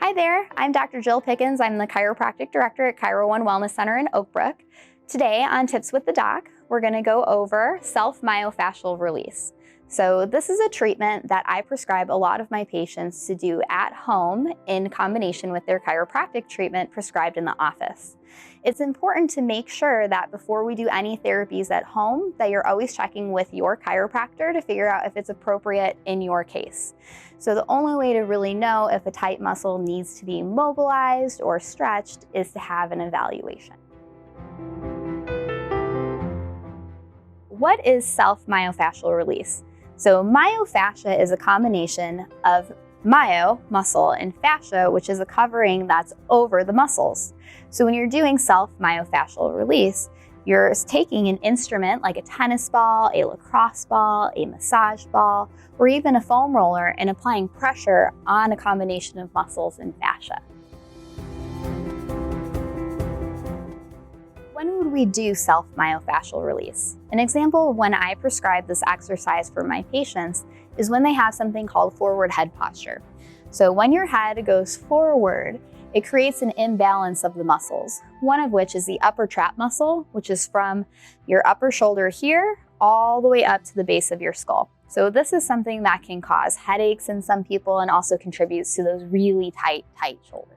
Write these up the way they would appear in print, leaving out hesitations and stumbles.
Hi there, I'm Dr. Jill Pickens. I'm the chiropractic director at Chiro One Wellness Center in Oak Brook. Today on Tips with the Doc, we're going to go over self-myofascial release. So this is a treatment that I prescribe a lot of my patients to do at home in combination with their chiropractic treatment prescribed in the office. It's important to make sure that before we do any therapies at home, that you're always checking with your chiropractor to figure out if it's appropriate in your case. So the only way to really know if a tight muscle needs to be mobilized or stretched is to have an evaluation. What is self-myofascial release? So myofascia is a combination of myo, muscle, and fascia, which is a covering that's over the muscles. So when you're doing self-myofascial release, you're taking an instrument like a tennis ball, a lacrosse ball, a massage ball, or even a foam roller and applying pressure on a combination of muscles and fascia. When would we do self-myofascial release? An example of when I prescribe this exercise for my patients is when they have something called forward head posture. So when your head goes forward, it creates an imbalance of the muscles, one of which is the upper trap muscle, which is from your upper shoulder here all the way up to the base of your skull. So this is something that can cause headaches in some people and also contributes to those really tight shoulders.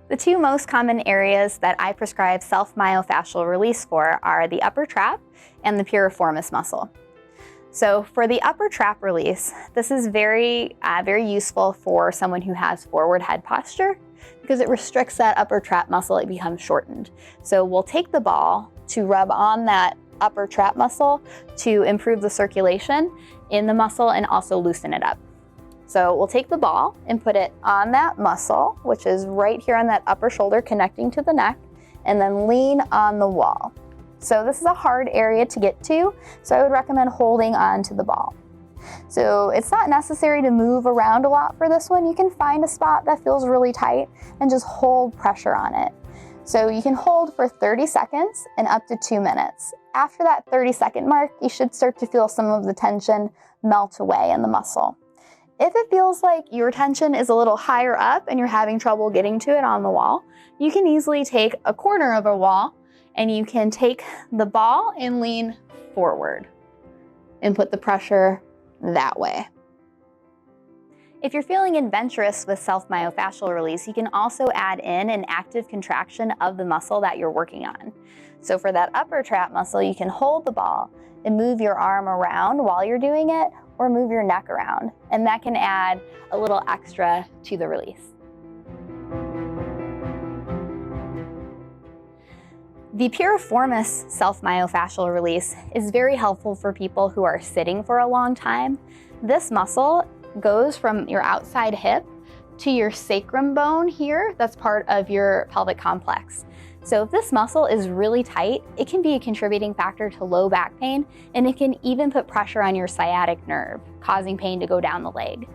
The two most common areas that I prescribe self-myofascial release for are the upper trap and the piriformis muscle. So for the upper trap release, this is very useful for someone who has forward head posture because it restricts that upper trap muscle. It becomes shortened. So we'll take the ball to rub on that upper trap muscle to improve the circulation in the muscle and also loosen it up. So we'll take the ball and put it on that muscle, which is right here on that upper shoulder connecting to the neck, and then lean on the wall. So this is a hard area to get to, so I would recommend holding on to the ball. So it's not necessary to move around a lot for this one. You can find a spot that feels really tight and just hold pressure on it. So you can hold for 30 seconds and up to 2 minutes. After that 30-second mark, you should start to feel some of the tension melt away in the muscle. If it feels like your tension is a little higher up and you're having trouble getting to it on the wall, you can easily take a corner of a wall and you can take the ball and lean forward and put the pressure that way. If you're feeling adventurous with self-myofascial release, you can also add in an active contraction of the muscle that you're working on. So for that upper trap muscle, you can hold the ball and move your arm around while you're doing it, or move your neck around, and that can add a little extra to the release. The piriformis self-myofascial release is very helpful for people who are sitting for a long time. This muscle goes from your outside hip to your sacrum bone here, that's part of your pelvic complex. So if this muscle is really tight, it can be a contributing factor to low back pain, and it can even put pressure on your sciatic nerve, causing pain to go down the leg.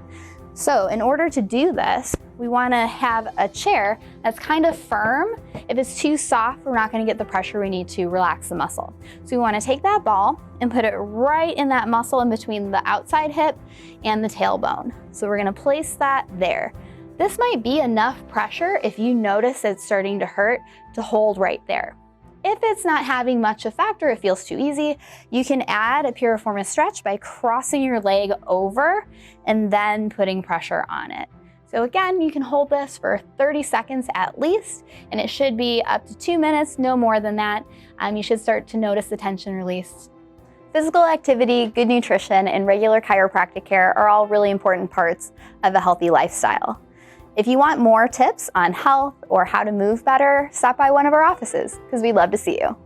So in order to do this, we want to have a chair that's kind of firm. If it's too soft, we're not going to get the pressure we need to relax the muscle. So we want to take that ball and put it right in that muscle in between the outside hip and the tailbone. So we're going to place that there. This might be enough pressure if you notice it's starting to hurt to hold right there. If it's not having much effect or it feels too easy, you can add a piriformis stretch by crossing your leg over and then putting pressure on it. So again, you can hold this for 30 seconds at least, and it should be up to 2 minutes, no more than that. You should start to notice the tension release. Physical activity, good nutrition, and regular chiropractic care are all really important parts of a healthy lifestyle. If you want more tips on health or how to move better, stop by one of our offices because we'd love to see you.